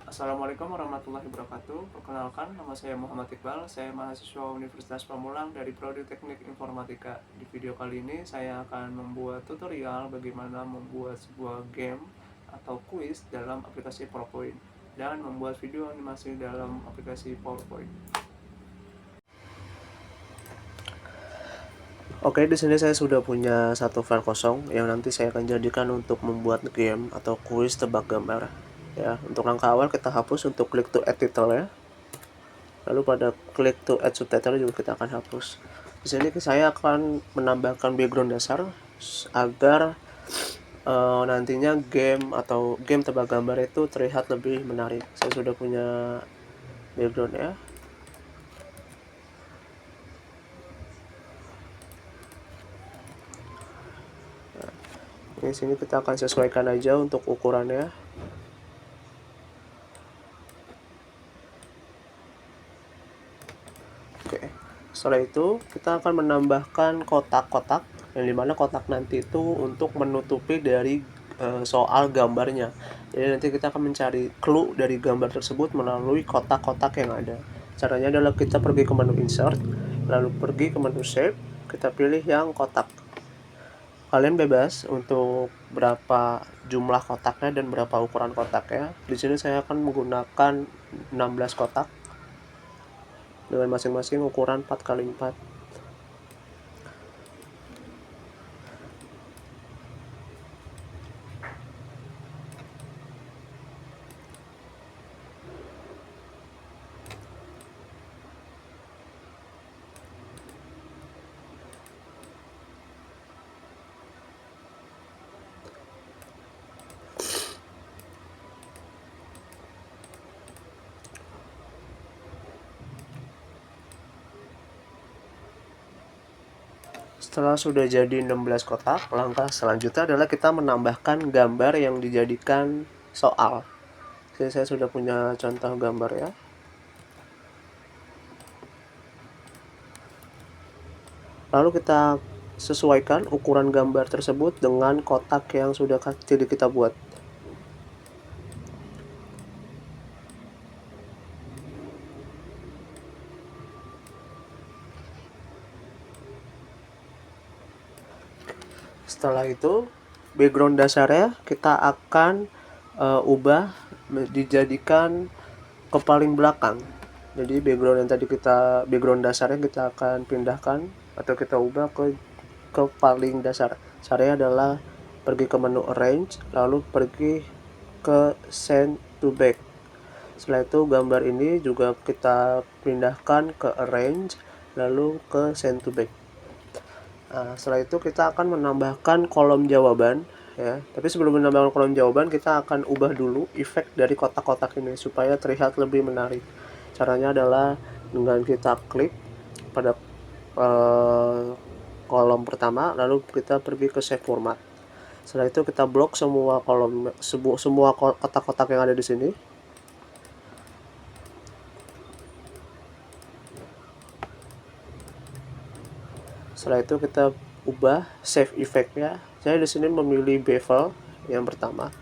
Assalamualaikum warahmatullahi wabarakatuh. Perkenalkan, nama saya Muhammad Iqbal. Saya mahasiswa Universitas Pamulang dari Prodi Teknik Informatika. Di video kali ini saya akan membuat tutorial bagaimana membuat sebuah game atau kuis dalam aplikasi PowerPoint dan membuat video animasi dalam aplikasi PowerPoint. Oke, di sini saya sudah punya satu file kosong yang nanti saya akan jadikan untuk membuat game atau kuis tebak gambar. Ya, untuk langkah awal kita hapus untuk klik to add title ya. Lalu pada klik to add subtitle juga kita akan hapus. Di sini saya akan menambahkan background dasar agar nantinya game atau game tebak gambar itu terlihat lebih menarik. Saya sudah punya background ya. Di sini kita akan sesuaikan aja untuk ukurannya. Oke. Setelah itu kita akan menambahkan kotak-kotak yang dimana kotak nanti itu untuk menutupi dari soal gambarnya. Jadi nanti kita akan mencari clue dari gambar tersebut melalui kotak-kotak yang ada. Caranya adalah kita pergi ke menu insert, lalu pergi ke menu shape, kita pilih yang kotak. Kalian bebas untuk berapa jumlah kotaknya dan berapa ukuran kotaknya. Di sini saya akan menggunakan 16 kotak dengan masing-masing ukuran 4x4. Setelah sudah jadi 16 kotak, langkah selanjutnya adalah kita menambahkan gambar yang dijadikan soal. Jadi saya sudah punya contoh gambar ya. Lalu kita sesuaikan ukuran gambar tersebut dengan kotak yang sudah kita buat. Setelah itu background dasarnya kita akan ubah dijadikan ke paling belakang. Jadi background dasarnya kita akan pindahkan atau kita ubah ke paling dasar. Caranya adalah pergi ke menu arrange, lalu pergi ke send to back. Setelah itu gambar ini juga kita pindahkan ke arrange, lalu ke send to back. Nah, setelah itu kita akan menambahkan kolom jawaban ya. Tapi sebelum menambahkan kolom jawaban kita akan ubah dulu efek dari kotak-kotak ini supaya terlihat lebih menarik. Caranya adalah dengan kita klik pada kolom pertama, lalu kita pergi ke save format. Setelah itu kita blok semua kotak-kotak yang ada di sini. Setelah itu kita ubah save effect-nya. Saya di sini memilih bevel yang pertama.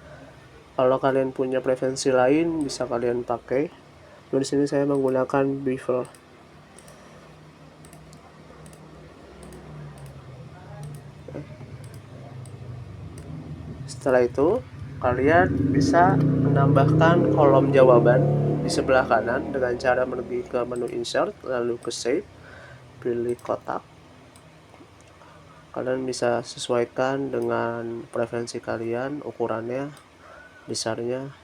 Kalau kalian punya preferensi lain bisa kalian pakai. Di sini saya menggunakan bevel. Setelah itu kalian bisa menambahkan kolom jawaban di sebelah kanan dengan cara pergi ke menu insert, lalu ke save, pilih kotak. Kalian bisa sesuaikan dengan preferensi kalian, ukurannya, besarnya.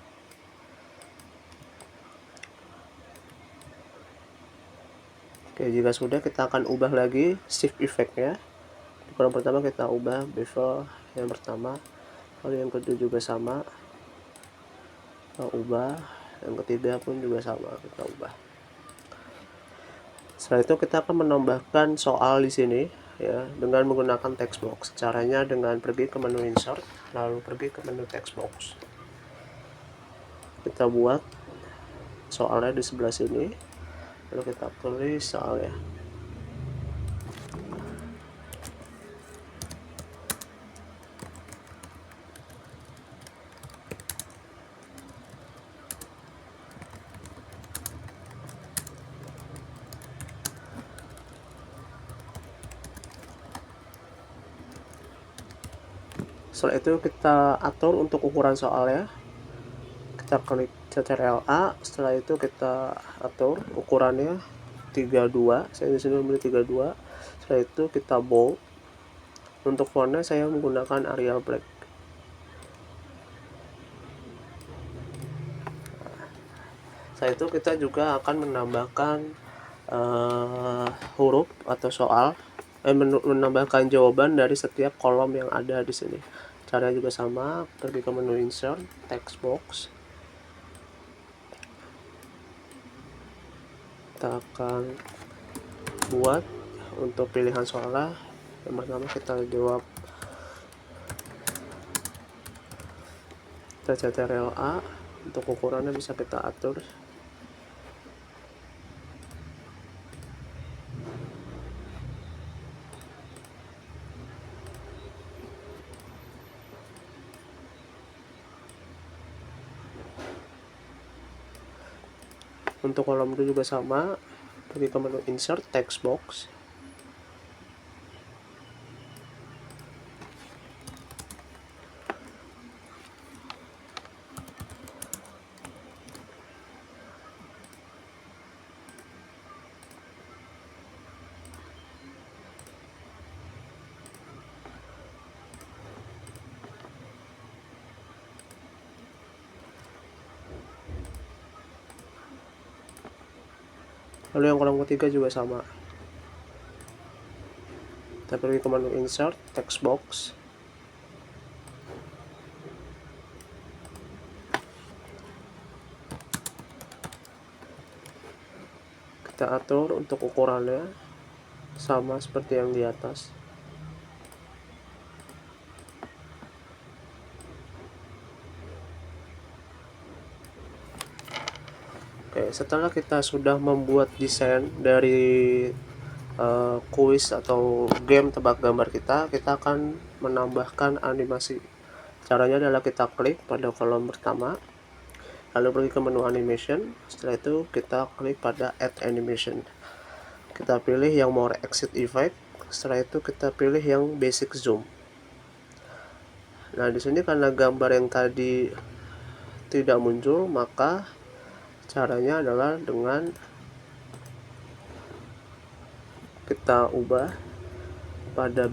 Oke, jika sudah kita akan ubah lagi shift effect-nya. Di kolom pertama kita ubah bevel yang pertama, lalu yang kedua juga sama, kita ubah, yang ketiga pun juga sama, kita ubah. Setelah itu kita akan menambahkan soal di sini ya dengan menggunakan text box. Caranya dengan pergi ke menu insert, lalu pergi ke menu text box. Kita buat soalnya di sebelah sini, lalu kita tulis soalnya. Setelah itu kita atur untuk ukuran soalnya, kita klik CTRL-A. Setelah itu kita atur ukurannya 32, saya di sini memilih 32. Setelah itu kita bold. Untuk fontnya saya menggunakan Arial Black. Setelah itu kita juga akan menambahkan huruf atau soal, menambahkan jawaban dari setiap kolom yang ada di sini. Caranya juga sama, pergi ke menu insert, text box. Kita akan buat untuk pilihan soalnya. Yang pertama kita jawab, kita CTRL-A. Untuk ukurannya bisa kita atur. Untuk kolom itu juga sama, pergi ke menu insert, text box. Lalu yang kolom ketiga juga sama, kita pergi ke menu insert, text box. Kita atur untuk ukurannya sama seperti yang di atas. Oke, setelah kita sudah membuat desain dari kuis atau game tebak gambar kita akan menambahkan animasi. Caranya adalah kita klik pada kolom pertama, lalu pergi ke menu animation. Setelah itu kita klik pada add animation. Kita pilih yang more exit effect. Setelah itu kita pilih yang basic zoom. Nah, di sini karena gambar yang tadi tidak muncul, maka caranya adalah dengan kita ubah pada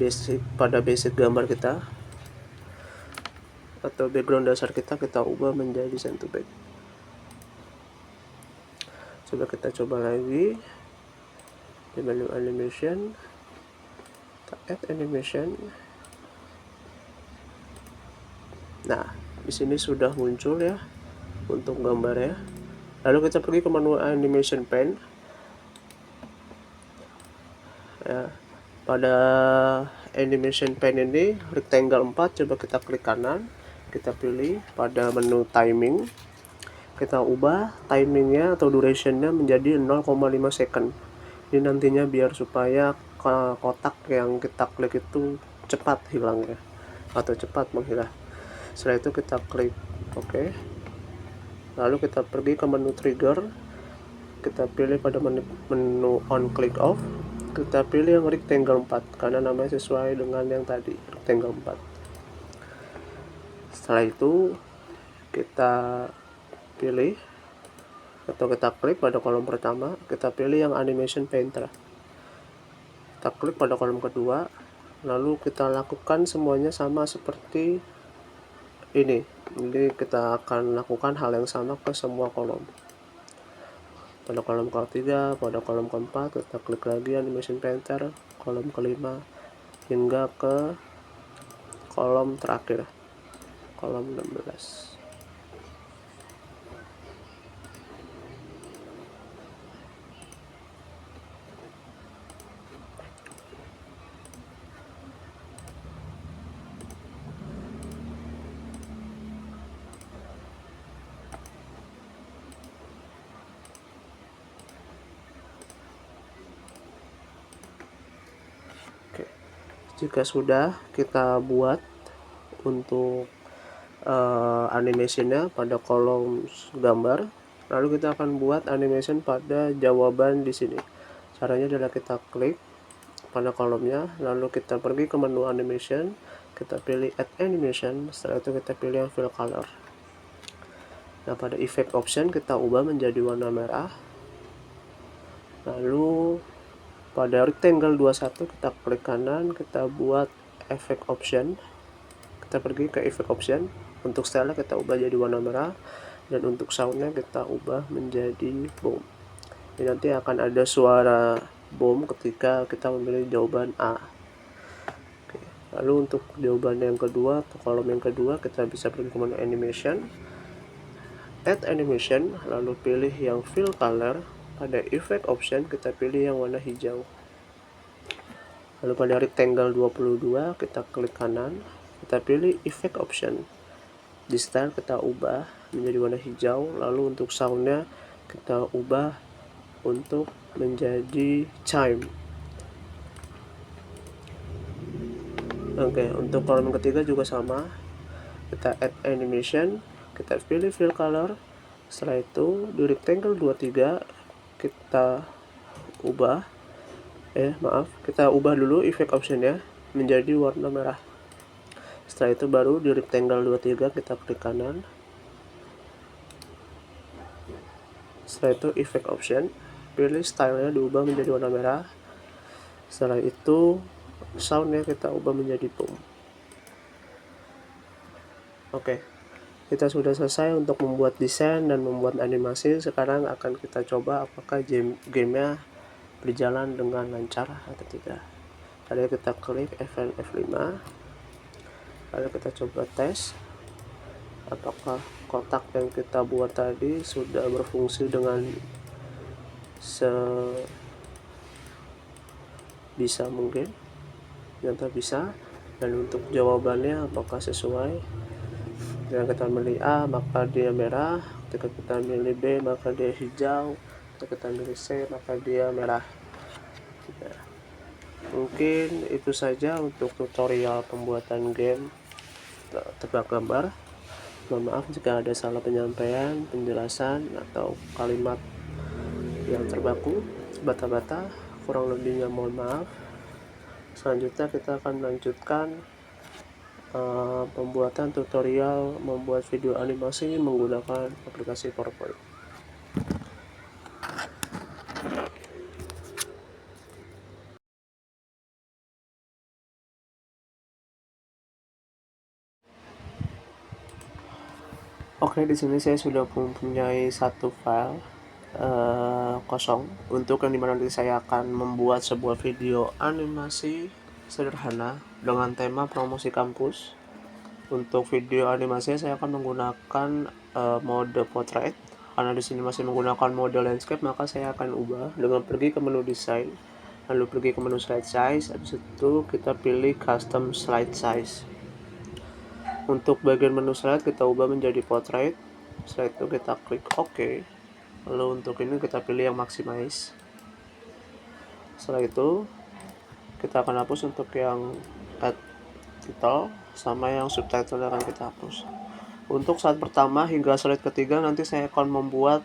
basic gambar kita atau background dasar kita ubah menjadi send to back. Coba kita coba lagi di menu animation, kita add animation. Nah, di sini sudah muncul ya untuk gambarnya. Lalu kita pergi ke menu animation pen. Ya, pada animation pen ini rectangle 4, coba kita klik kanan, kita pilih pada menu timing, kita ubah timingnya atau durationnya menjadi 0,5 second. Ini nantinya biar supaya kotak yang kita klik itu cepat hilangnya atau cepat menghilang. Setelah itu kita klik OK. Lalu kita pergi ke menu trigger, kita pilih pada menu on click off, kita pilih yang rectangle 4 karena namanya sesuai dengan yang tadi, rectangle 4. Setelah itu kita pilih atau kita klik pada kolom pertama, kita pilih yang animation painter, kita klik pada kolom kedua, lalu kita lakukan semuanya sama seperti ini. Jadi kita akan lakukan hal yang sama ke semua kolom. Pada kolom ketiga, pada kolom keempat, kita klik lagi animation painter, kolom kelima, hingga ke kolom terakhir, kolom 16. Jika sudah kita buat untuk animationnya pada kolom gambar, lalu kita akan buat animation pada jawaban di sini. Caranya adalah kita klik pada kolomnya, lalu kita pergi ke menu animation, kita pilih add animation. Setelah itu kita pilih yang fill color. Nah, pada effect option kita ubah menjadi warna merah. Lalu pada rectangle 21 kita klik kanan, kita buat effect option. Kita pergi ke effect option. Untuk style kita ubah jadi warna merah, dan untuk soundnya kita ubah menjadi boom. Ini nanti akan ada suara boom ketika kita memilih jawaban A. Oke. Lalu untuk jawaban yang kedua atau kolom yang kedua, kita bisa pergi ke menu animation, add animation, lalu pilih yang fill color. Pada effect option kita pilih yang warna hijau. Lalu pada rectangle 22 kita klik kanan, kita pilih effect option. Di style kita ubah menjadi warna hijau. Lalu untuk soundnya kita ubah untuk menjadi chime. Oke, untuk kolom ketiga juga sama. Kita add animation, kita pilih fill color. Setelah itu di rectangle 23 kita ubah kita ubah dulu effect optionnya menjadi warna merah. Setelah itu baru di rectangle 23 kita klik kanan. Setelah itu effect option, pilih stylenya diubah menjadi warna merah. Setelah itu soundnya kita ubah menjadi boom. Oke, kita sudah selesai untuk membuat desain dan membuat animasi. Sekarang akan kita coba apakah gamenya berjalan dengan lancar atau tidak. Tadi kita klik F5, lalu kita coba tes apakah kotak yang kita buat tadi sudah berfungsi dengan sebisa mungkin. Ternyata bisa. Dan untuk jawabannya apakah sesuai. Jika kita milih A maka dia merah, ketika kita milih B maka dia hijau, ketika kita milih C maka dia merah. Ya. Mungkin itu saja untuk tutorial pembuatan game tebak gambar. Mohon maaf jika ada salah penyampaian, penjelasan, atau kalimat yang terbaku, bata-bata, kurang lebihnya mohon maaf. Selanjutnya kita akan melanjutkan pembuatan tutorial membuat video animasi menggunakan aplikasi PowerPoint. Oke, di sini saya sudah mempunyai satu file kosong untuk yang dimana nanti saya akan membuat sebuah video animasi sederhana dengan tema promosi kampus. Untuk video animasi saya akan menggunakan mode portrait. Karena di sini masih menggunakan mode landscape, maka saya akan ubah dengan pergi ke menu desain, lalu pergi ke menu slide size. Habis itu kita pilih custom slide size. Untuk bagian menu slide kita ubah menjadi portrait. Setelah itu kita klik OK. Lalu untuk ini kita pilih yang maximize. Setelah itu kita akan hapus untuk yang add title, sama yang subtitle akan kita hapus. Untuk slide pertama hingga slide ketiga nanti saya akan membuat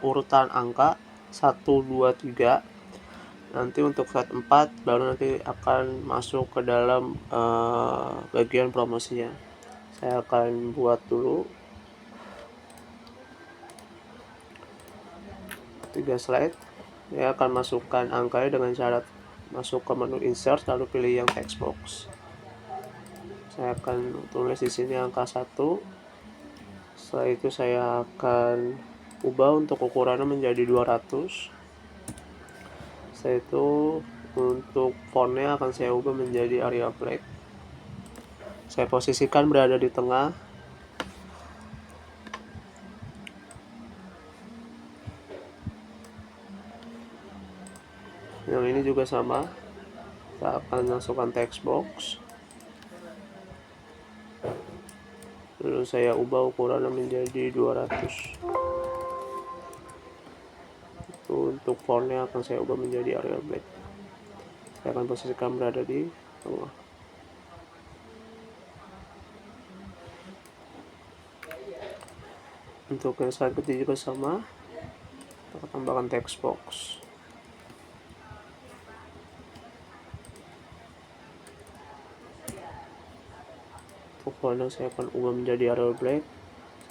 urutan angka 1, 2, 3. Nanti untuk slide 4 baru nanti akan masuk ke dalam bagian promosinya. Saya akan buat dulu 3 slide. Saya akan masukkan angkanya dengan syarat masuk ke menu insert lalu pilih yang text box. Saya akan tulis di sini angka 1. Setelah itu saya akan ubah untuk ukurannya menjadi 200. Setelah itu untuk fontnya akan saya ubah menjadi Arial Black. Saya posisikan berada di tengah. Yang ini juga sama. Kita akan masukkan text box. Lalu saya ubah ukurannya menjadi 200. Untuk fontnya akan saya ubah menjadi Arial Black. Saya akan posisikan berada di tengah. Untuk yang slide ketiga juga sama. Kita tambahkan text box. warna saya akan ubah menjadi Arial Black,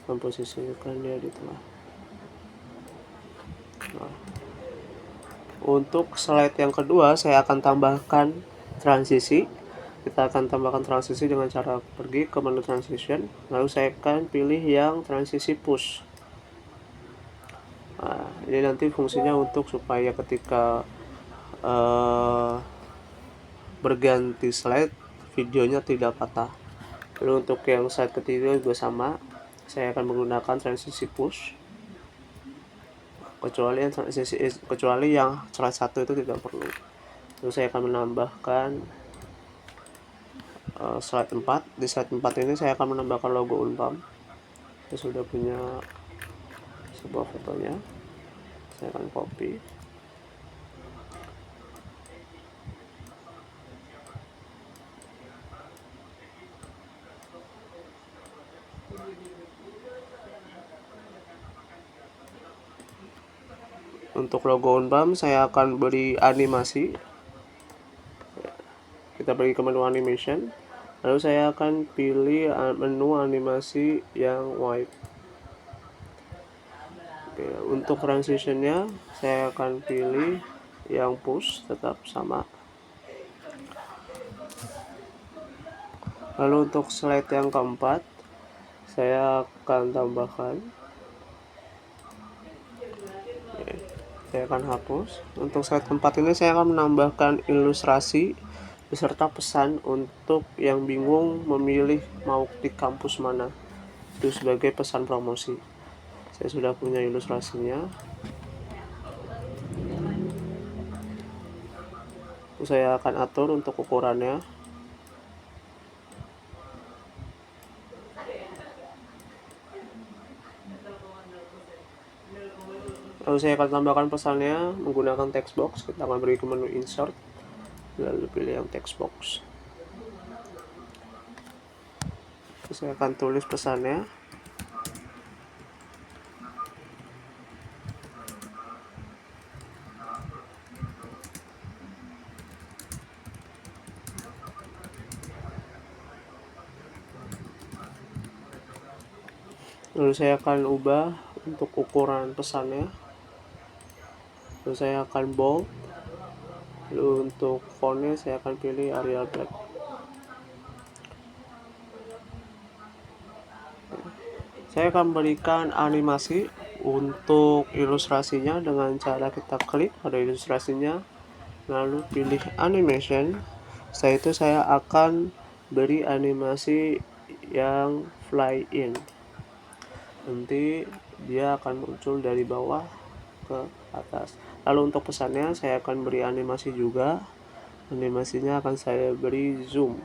memposisikan dia di tengah. Nah, untuk slide yang kedua saya akan tambahkan transisi. Kita akan tambahkan transisi dengan cara pergi ke menu transition, lalu saya akan pilih yang transisi push. Nah, ini nanti fungsinya untuk supaya ketika berganti slide videonya tidak patah. Lalu untuk yang slide ketiga juga sama, saya akan menggunakan transisi push, kecuali yang slide 1 itu tidak perlu. Lalu saya akan menambahkan slide 4. Di slide 4 ini saya akan menambahkan logo Unpam. Saya sudah punya sebuah fotonya, saya akan copy. Untuk logo Unpam saya akan beri animasi. Kita pergi ke menu animation, lalu saya akan pilih menu animasi yang wipe. Oke, untuk transitionnya saya akan pilih yang push, tetap sama. Lalu untuk slide yang keempat saya akan tambahkan, saya akan hapus. Untuk slide keempat ini saya akan menambahkan ilustrasi beserta pesan untuk yang bingung memilih mau di kampus mana, itu sebagai pesan promosi. Saya sudah punya ilustrasinya, saya akan atur untuk ukurannya. Lalu saya akan tambahkan pesannya menggunakan text box. Kita akan beri ke menu insert, lalu pilih yang text box. Saya akan tulis pesannya. Lalu saya akan ubah untuk ukuran pesannya. Lalu saya akan bold. Lalu untuk fontnya saya akan pilih Arial Black. Saya akan berikan animasi untuk ilustrasinya dengan cara kita klik pada ilustrasinya, lalu pilih animation. Setelah itu saya akan beri animasi yang fly in. Nanti dia akan muncul dari bawah ke atas. Lalu untuk pesannya saya akan beri animasi juga. Animasinya akan saya beri zoom.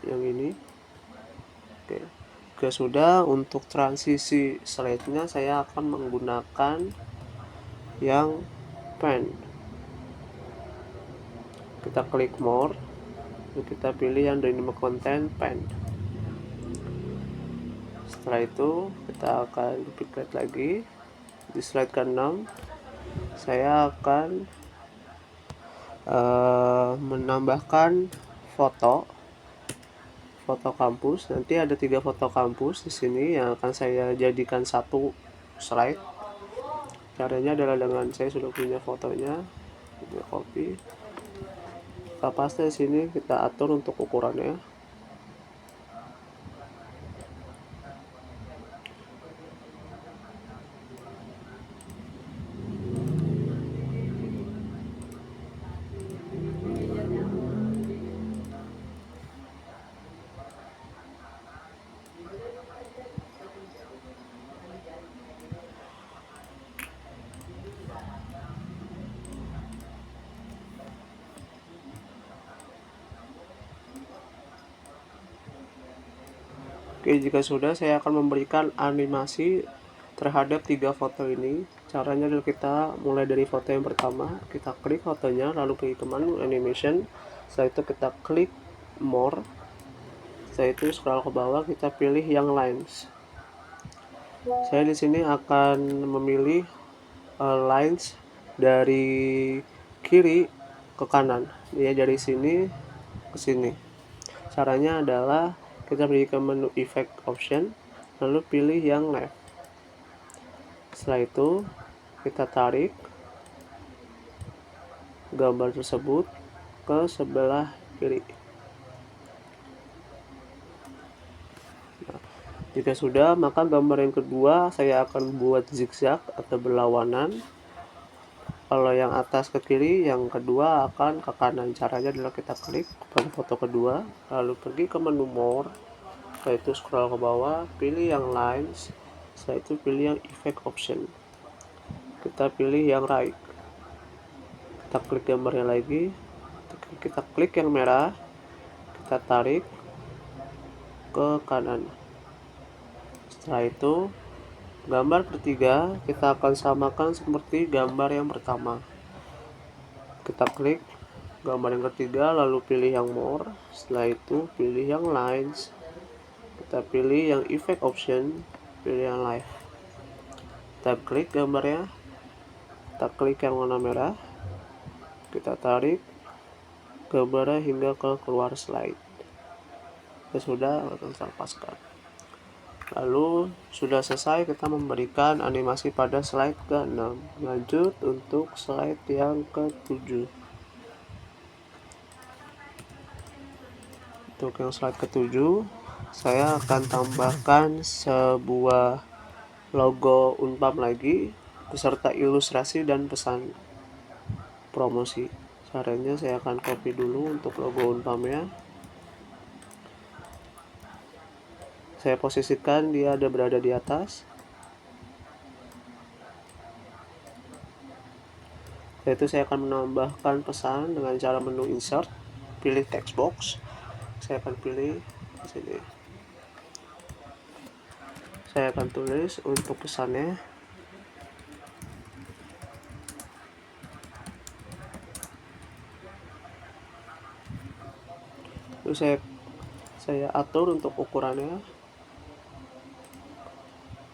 Yang ini. Oke. Jika sudah, untuk transisi slide-nya saya akan menggunakan yang pen. Kita klik more, lalu kita pilih yang dynamic content pen. Setelah itu kita akan duplicate lagi. Di slide ke-6 saya akan menambahkan foto kampus. Nanti ada 3 foto kampus di sini yang akan saya jadikan satu slide. Caranya adalah dengan saya sudah punya fotonya, kita copy, kita paste di sini, kita atur untuk ukurannya. Oke, jika sudah, saya akan memberikan animasi terhadap 3 foto ini. Caranya adalah kita mulai dari foto yang pertama, kita klik fotonya, lalu pergi ke menu animation. Setelah itu kita klik more. Setelah itu scroll ke bawah, kita pilih yang lines. Saya di sini akan memilih lines dari kiri ke kanan, ya, dari sini ke sini. Caranya adalah kita pergi ke menu effect option, lalu pilih yang left. Setelah itu kita tarik gambar tersebut ke sebelah kiri. Jika sudah, maka gambar yang kedua saya akan buat zigzag atau berlawanan. Kalau yang atas ke kiri, yang kedua akan ke kanan. Caranya adalah kita klik pada foto kedua, lalu pergi ke menu more, setelah itu scroll ke bawah, pilih yang lines, setelah itu pilih yang effect option. Kita pilih yang right. Kita klik gambarnya lagi, kita klik yang merah, kita tarik ke kanan. Setelah itu gambar ketiga kita akan samakan seperti gambar yang pertama. Kita klik gambar yang ketiga, lalu pilih yang more, setelah itu pilih yang lines, kita pilih yang effect option, pilih yang live. Kita klik gambarnya, kita klik yang warna merah, kita tarik gambarnya hingga ke keluar slide. Ya sudah, akan saya lepaskan. Lalu sudah selesai kita memberikan animasi pada slide ke-6. Lanjut untuk slide yang ke-7. Untuk yang slide ke-7, saya akan tambahkan sebuah logo Unpam lagi beserta ilustrasi dan pesan promosi. Caranya saya akan copy dulu untuk logo Unpamnya. Saya posisikan dia ada berada di atas. Yaitu saya akan menambahkan pesan dengan cara menu insert, pilih text box. Saya akan pilih di sini. Saya akan tulis untuk pesannya. Lalu saya atur untuk ukurannya.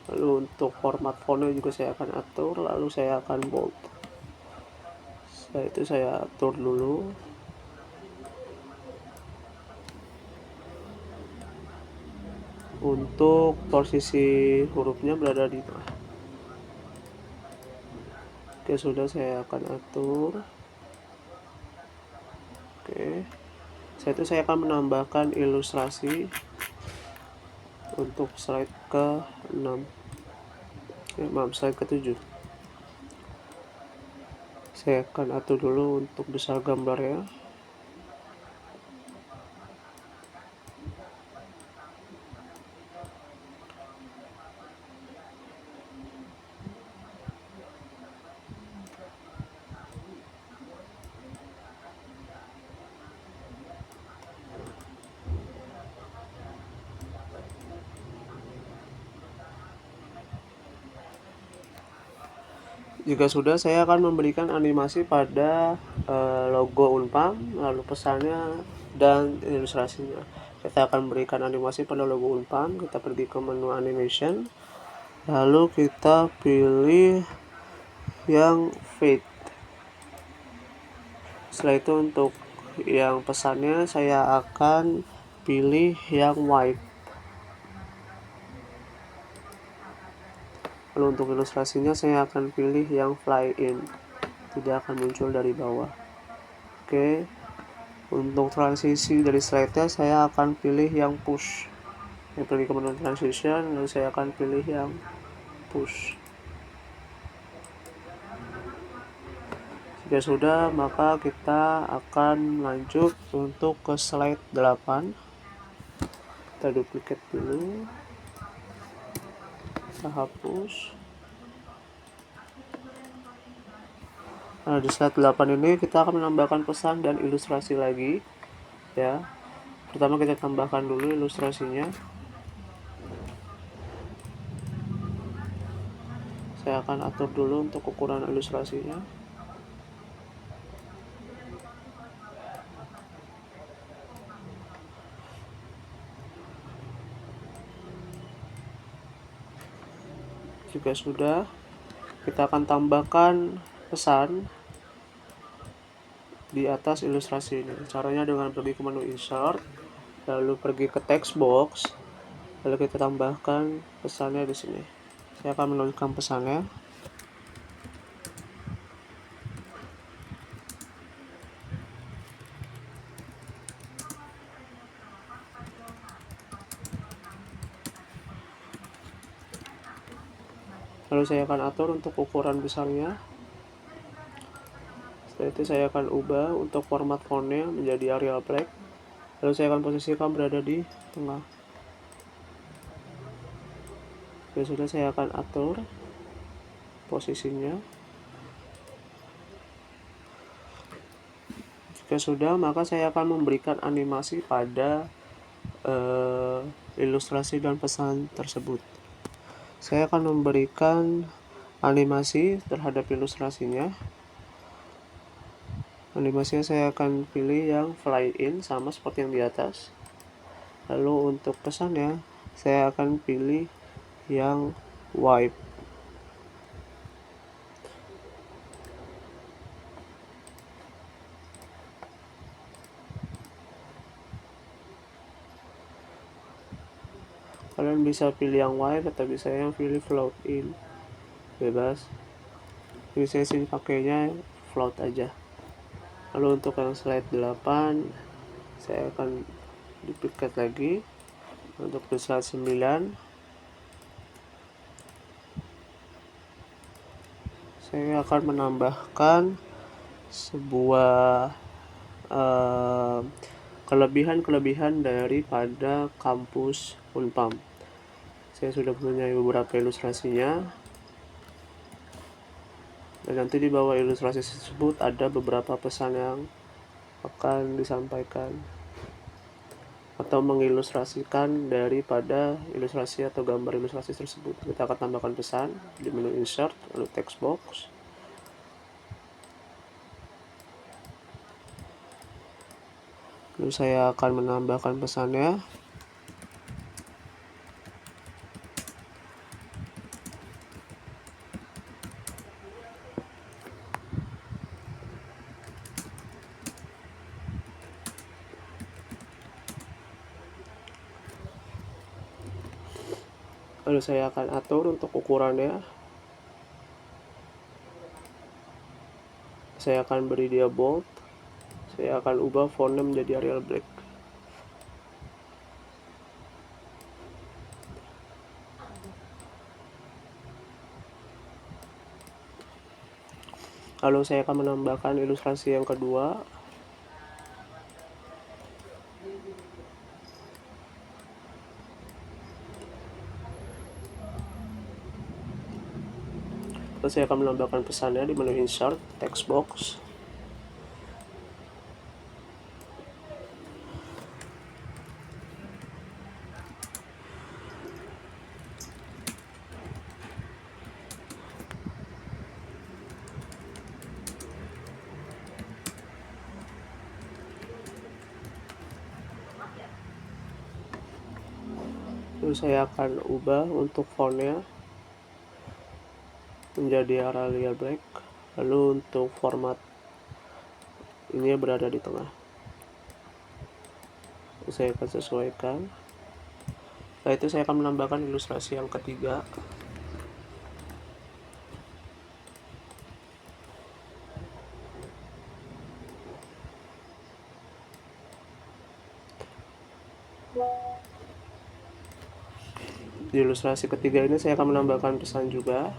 Lalu untuk format fontnya juga saya akan atur, lalu saya akan bold. Setelah itu saya atur dulu. Untuk posisi hurufnya berada di tengah. Oke, sudah, saya akan atur. Oke. Setelah itu saya akan menambahkan ilustrasi untuk slide ke-6. Slide ke-7. Saya akan atur dulu untuk besar gambarnya. Jika sudah, saya akan memberikan animasi pada logo Unpam, lalu pesannya dan ilustrasinya. Kita akan berikan animasi pada logo Unpam. Kita pergi ke menu animation, lalu kita pilih yang fade. Setelah itu untuk yang pesannya saya akan pilih yang white. Lalu untuk ilustrasinya saya akan pilih yang fly in, tidak akan muncul dari bawah. Oke, untuk transisi dari slide-nya saya akan pilih yang push. Saya pergi ke menu transition, lalu saya akan pilih yang push. Jika sudah, maka kita akan lanjut untuk ke slide 8. Kita duplicate dulu, kita hapus. Nah, di slide 8 ini kita akan menambahkan pesan dan ilustrasi lagi, ya. Pertama kita tambahkan dulu ilustrasinya. Saya akan atur dulu untuk ukuran ilustrasinya. Jika sudah, kita akan tambahkan pesan di atas ilustrasi ini. Caranya dengan pergi ke menu insert, lalu pergi ke text box, lalu kita tambahkan pesannya di sini. Saya akan menuliskan pesannya. Lalu saya akan atur untuk ukuran besarnya. Setelah itu saya akan ubah untuk format fontnya menjadi Arial Black. Lalu saya akan posisikan berada di tengah. Ya sudah, saya akan atur posisinya. Jika sudah, maka saya akan memberikan animasi pada ilustrasi dan pesan tersebut. Saya akan memberikan animasi terhadap ilustrasinya. Animasinya saya akan pilih yang fly in, sama seperti yang di atas. Lalu untuk pesannya saya akan pilih yang wipe. Kalian bisa pilih yang wipe atau bisa yang pilih float in, bebas. Ini saya sini pakainya float aja. Lalu untuk yang slide 8 saya akan duplicate lagi. Untuk di slide 9 saya akan menambahkan sebuah kelebihan-kelebihan daripada kampus Unpam. Saya sudah punya beberapa ilustrasinya, dan nanti di bawah ilustrasi tersebut ada beberapa pesan yang akan disampaikan atau mengilustrasikan daripada ilustrasi atau gambar ilustrasi tersebut. Kita akan tambahkan pesan di menu insert, lalu text box. Lalu saya akan menambahkan pesannya. Lalu saya akan atur untuk ukurannya. Saya akan beri dia bold. Saya akan ubah fontnya menjadi Arial Black. Lalu saya akan menambahkan ilustrasi yang kedua. Lalu saya akan menambahkan pesannya di menu insert, text box. Lalu saya akan ubah untuk fontnya menjadi Arial Black. Lalu untuk format ini berada di tengah. Saya akan sesuaikan. Setelah itu saya akan menambahkan ilustrasi yang ketiga. Di ilustrasi ketiga ini saya akan menambahkan pesan juga.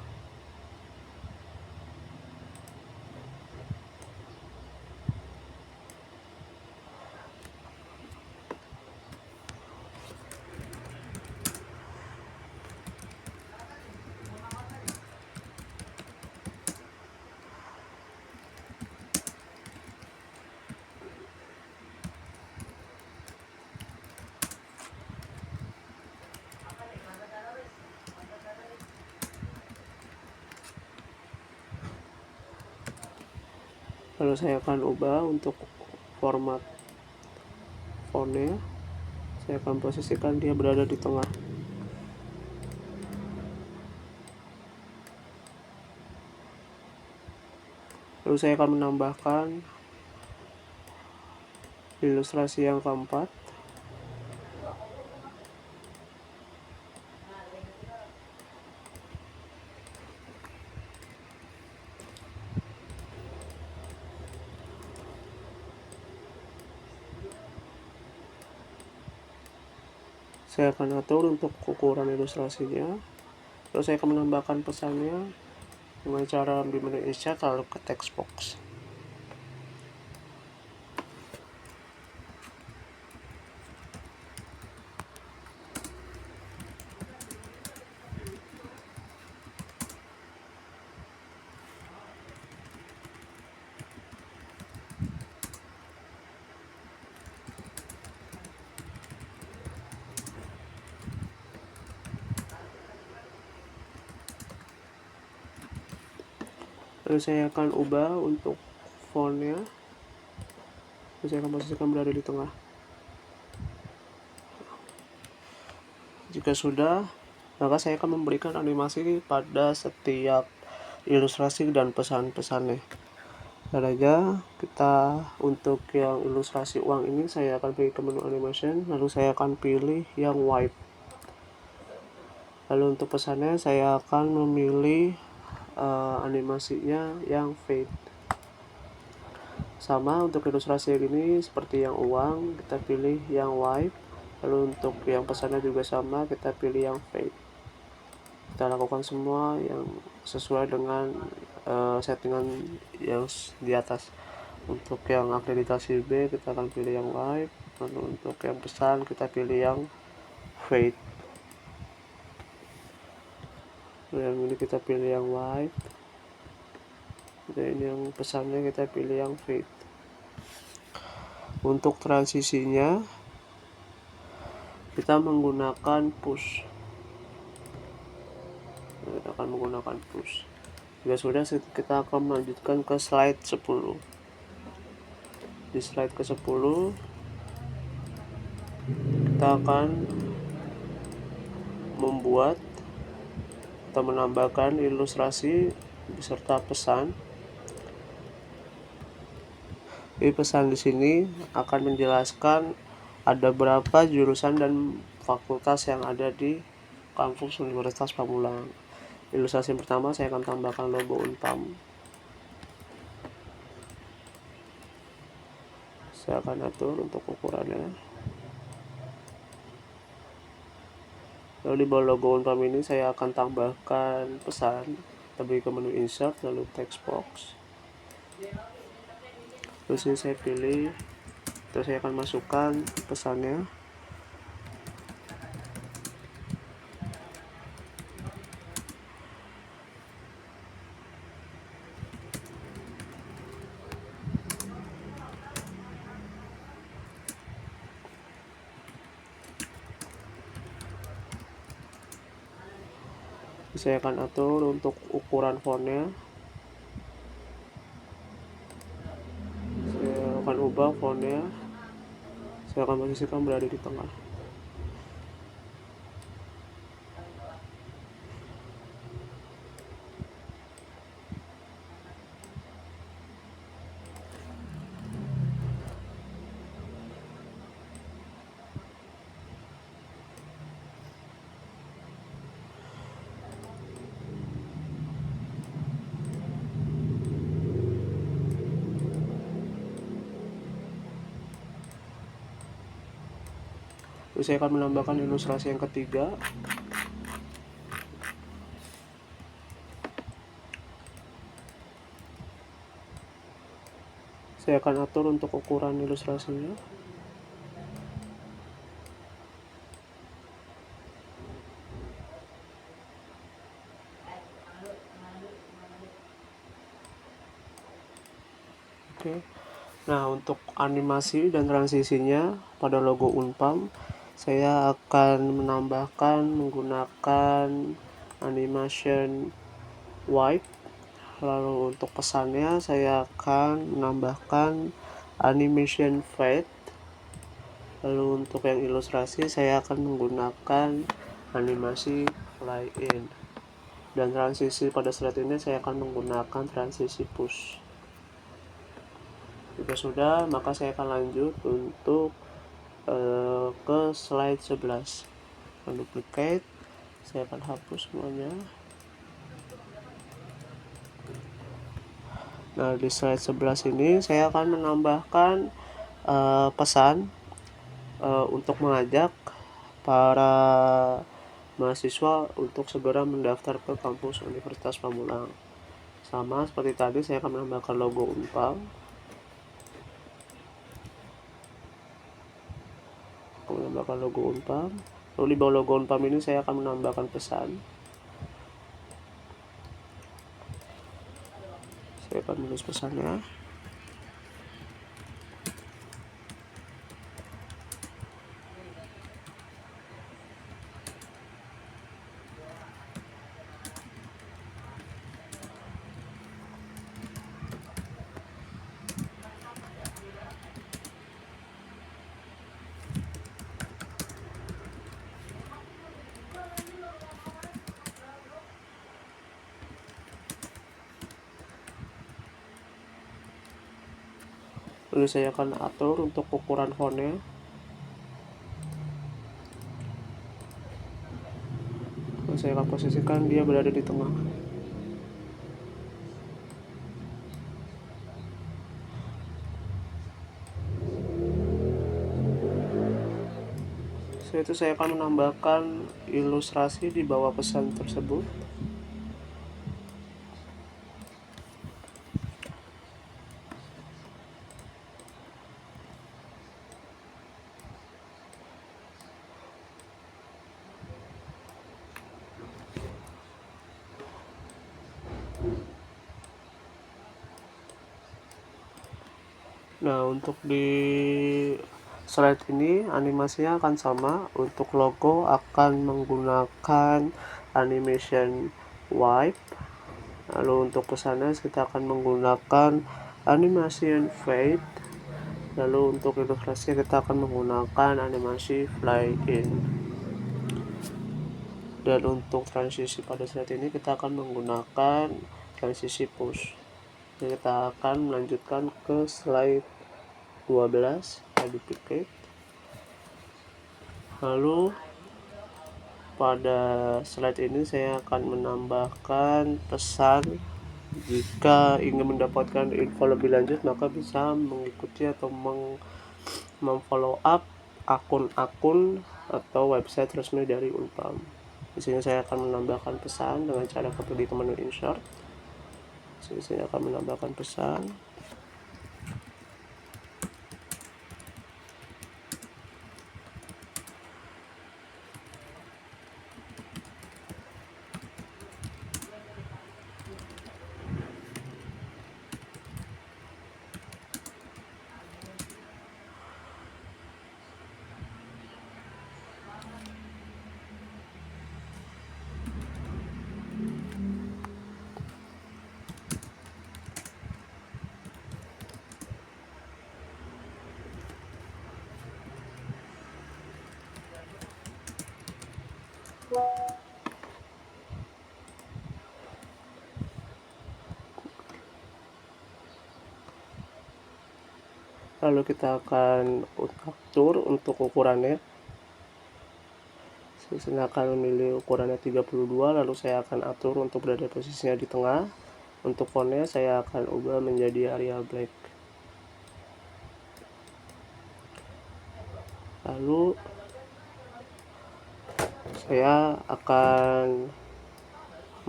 Lalu saya akan ubah untuk format fontnya. Saya akan posisikan dia berada di tengah. Lalu saya akan menambahkan ilustrasi yang keempat. saya akan atur untuk ukuran ilustrasinya, lalu saya akan menambahkan pesannya dengan cara di menu insert lalu ke text box. Lalu saya akan ubah untuk fontnya, lalu saya akan posisikan berada di tengah. Jika sudah, maka saya akan memberikan animasi pada setiap ilustrasi dan pesan-pesannya. Caranya, kita untuk yang ilustrasi uang ini saya akan pilih ke menu animation, lalu saya akan pilih yang wipe. Lalu untuk pesannya saya akan memilih animasinya yang fade. Sama untuk ilustrasi ini seperti yang uang, kita pilih yang wipe. Lalu untuk yang pesannya juga sama, kita pilih yang fade. Kita lakukan semua yang sesuai dengan settingan yang di atas. Untuk yang akreditasi B kita akan pilih yang wipe. Lalu untuk yang pesan kita pilih yang fade. Yang ini kita pilih yang wipe, dan yang pesannya kita pilih yang fade. Untuk transisinya kita menggunakan push. Kita akan menggunakan push. Jika sudah, kita akan melanjutkan ke slide 10. Di slide ke 10 kita akan membuat atau menambahkan ilustrasi beserta pesan. Di pesan di sini akan menjelaskan ada berapa jurusan dan fakultas yang ada di kampus Universitas Pamulang. Ilustrasi yang pertama saya akan tambahkan logo Unpam. Saya akan atur untuk ukurannya. Lalu di bawah logo Unpam ini saya akan tambahkan pesan. Kita beri ke menu insert lalu text box. Terus ini saya pilih, terus saya akan masukkan pesannya. Saya akan atur untuk ukuran fontnya. Saya akan ubah fontnya. Saya akan posisikan berada di tengah. Terus saya akan menambahkan ilustrasi yang ketiga. Saya akan atur untuk ukuran ilustrasinya. Oke. Nah, untuk animasi dan transisinya pada logo Unpam, saya akan menambahkan menggunakan animation wipe. Lalu untuk pesannya saya akan menambahkan animation fade. Lalu untuk yang ilustrasi saya akan menggunakan animasi fly in. Dan transisi pada slide ini saya akan menggunakan transisi push. Jika sudah, maka saya akan lanjut untuk ke slide 11. Duplicate, saya akan hapus semuanya. Nah, di slide 11 ini saya akan menambahkan pesan untuk mengajak para mahasiswa untuk segera mendaftar ke kampus Universitas Pamulang. Sama seperti tadi, saya akan menambahkan logo Unpam. Menambahkan logo Unpam. Lalu di bawah logo Unpam ini saya akan menambahkan pesan. Saya akan menulis pesannya. Lalu saya akan atur untuk ukuran fontnya. Saya akan posisikan dia berada di tengah. Setelah itu saya akan menambahkan ilustrasi di bawah pesan tersebut. Nah, untuk di slide ini animasinya akan sama. Untuk logo akan menggunakan animation wipe. Lalu untuk pesannya kita akan menggunakan animation fade. Lalu untuk ilustrasi kita akan menggunakan animasi fly in. Dan untuk transisi pada slide ini kita akan menggunakan transisi push. Jadi kita akan melanjutkan ke slide 12, duplicate. Lalu pada slide ini saya akan menambahkan pesan. Jika ingin mendapatkan info lebih lanjut, maka bisa mengikuti atau memfollow up akun-akun atau website resmi dari Unpam. Di sini saya akan menambahkan pesan dengan cara klik di menu insert. Di sini saya akan menambahkan pesan. Lalu kita akan atur untuk ukurannya. Saya akan memilih ukurannya 32, lalu saya akan atur untuk berada posisinya di tengah. Untuk fontnya saya akan ubah menjadi Arial Black. Lalu saya akan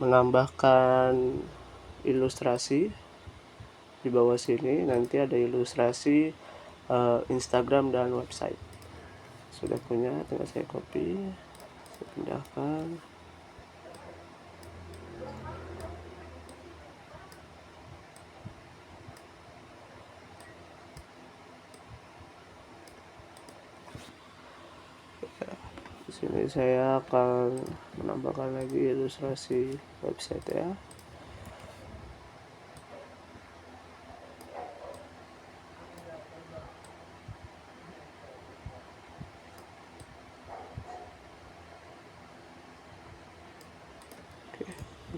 menambahkan ilustrasi di bawah sini. Nanti ada ilustrasi Instagram dan website. Sudah punya, tinggal saya copy, saya pindahkan. Di sini saya akan menambahkan lagi ilustrasi website ya.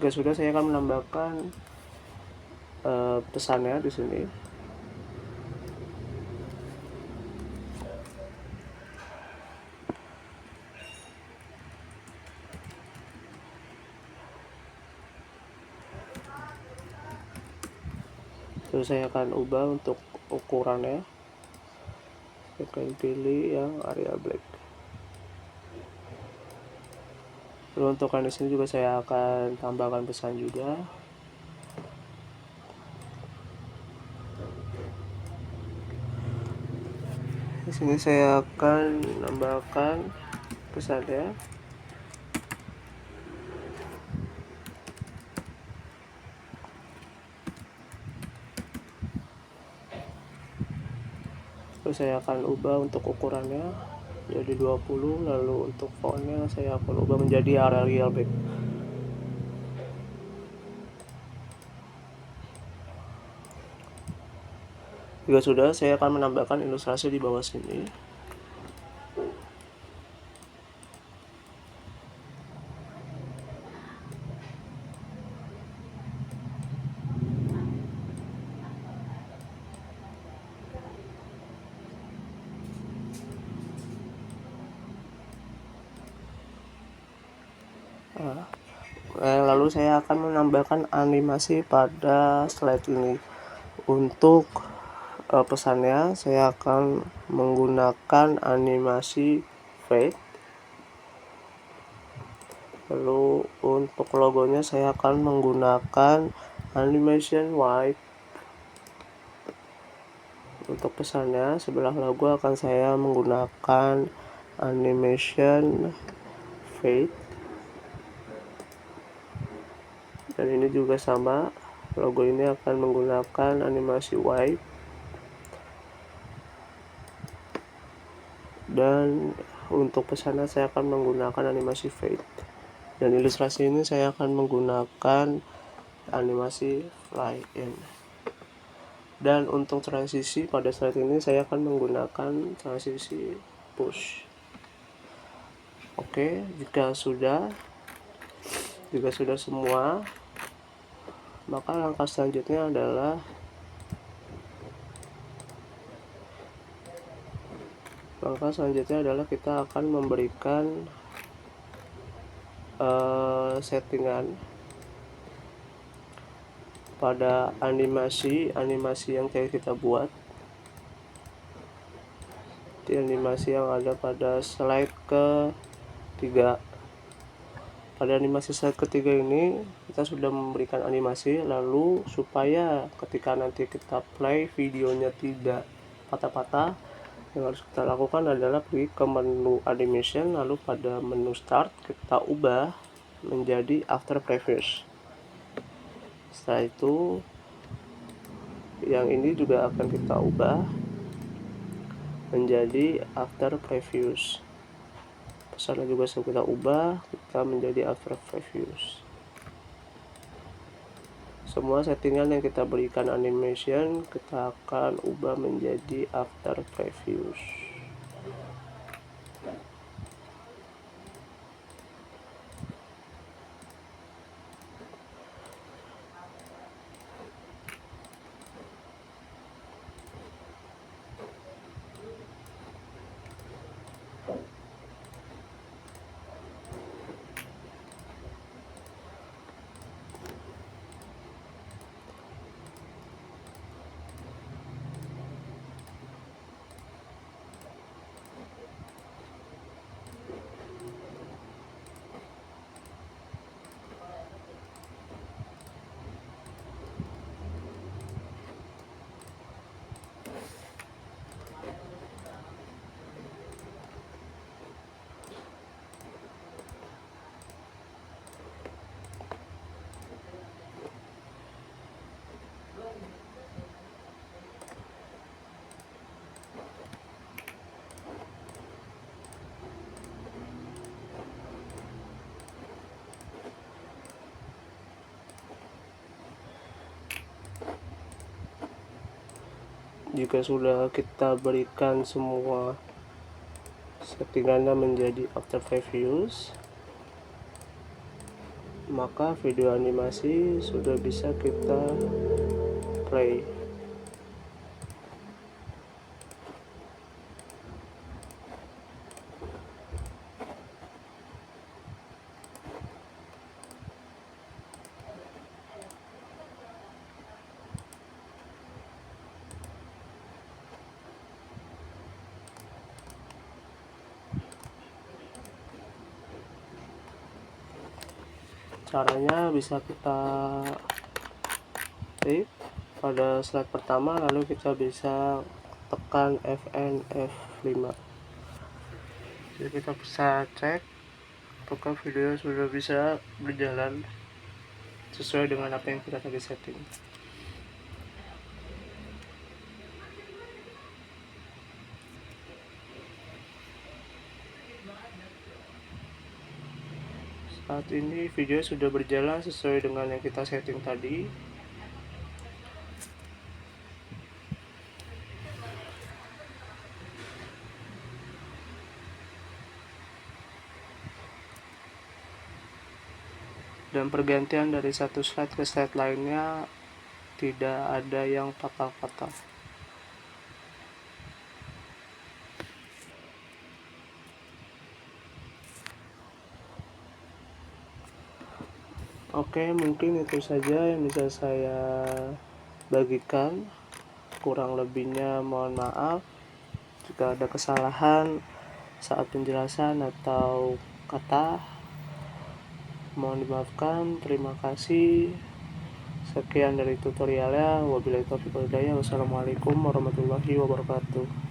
Jika sudah, saya akan menambahkan pesannya di sini. Terus saya akan ubah untuk ukurannya. Saya akan pilih yang Arial Black. Lalu untuk di sini juga saya akan tambahkan pesan juga. Di sini saya akan menambahkan pesannya. Terus saya akan ubah untuk ukurannya jadi 20, lalu untuk fontnya saya akan ubah menjadi Arial back. Jika sudah, saya akan menambahkan ilustrasi di bawah sini. Lalu saya akan menambahkan animasi pada slide ini. Untuk pesannya saya akan menggunakan animasi fade. Lalu untuk logonya saya akan menggunakan animation wipe. Untuk pesannya sebelah logo akan saya menggunakan animation fade. Dan ini juga sama, logo ini akan menggunakan animasi wipe. Dan untuk pesannya saya akan menggunakan animasi fade. Dan ilustrasi ini saya akan menggunakan animasi fly in. Dan untuk transisi pada slide ini saya akan menggunakan transisi push. Oke, jika sudah semua, maka langkah selanjutnya adalah kita akan memberikan settingan pada animasi yang kita buat, di animasi yang ada pada slide ketiga. Pada animasi slide ketiga ini kita sudah memberikan animasi, lalu supaya ketika nanti kita play videonya tidak patah-patah, yang harus kita lakukan adalah pergi ke menu animation, lalu pada menu start kita ubah menjadi after previews. Setelah itu yang ini juga akan kita ubah menjadi after previews. Pesannya juga kita ubah, kita menjadi after previews. Semua settingan yang kita berikan animation kita akan ubah menjadi after previews. Jika sudah kita berikan semua settingannya menjadi after previews, maka video animasi sudah bisa kita play. Caranya bisa kita klik pada slide pertama, lalu kita bisa tekan Fn F5. Jadi kita bisa cek apakah video sudah bisa berjalan sesuai dengan apa yang kita tadi setting. Saat ini video sudah berjalan sesuai dengan yang kita setting tadi. Dan pergantian dari satu slide ke slide lainnya tidak ada yang fatal-fatal. Oke, mungkin itu saja yang bisa saya bagikan. Kurang lebihnya mohon maaf jika ada kesalahan saat penjelasan atau kata. Mohon dimaafkan. Terima kasih. Sekian dari tutorialnya. Wabillahi taufiq wal hidayah. Wassalamualaikum warahmatullahi wabarakatuh.